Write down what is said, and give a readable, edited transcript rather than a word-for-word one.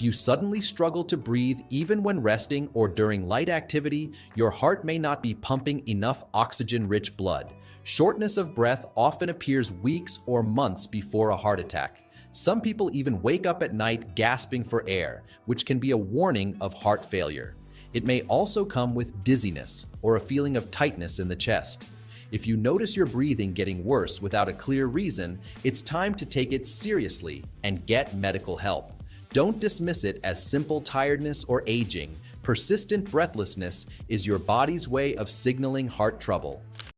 If you suddenly struggle to breathe even when resting or during light activity, your heart may not be pumping enough oxygen-rich blood. Shortness of breath often appears weeks or months before a heart attack. Some people even wake up at night gasping for air, which can be a warning of heart failure. It may also come with dizziness or a feeling of tightness in the chest. If you notice your breathing getting worse without a clear reason, it's time to take it seriously and get medical help. Don't dismiss it as simple tiredness or aging. Persistent breathlessness is your body's way of signaling heart trouble.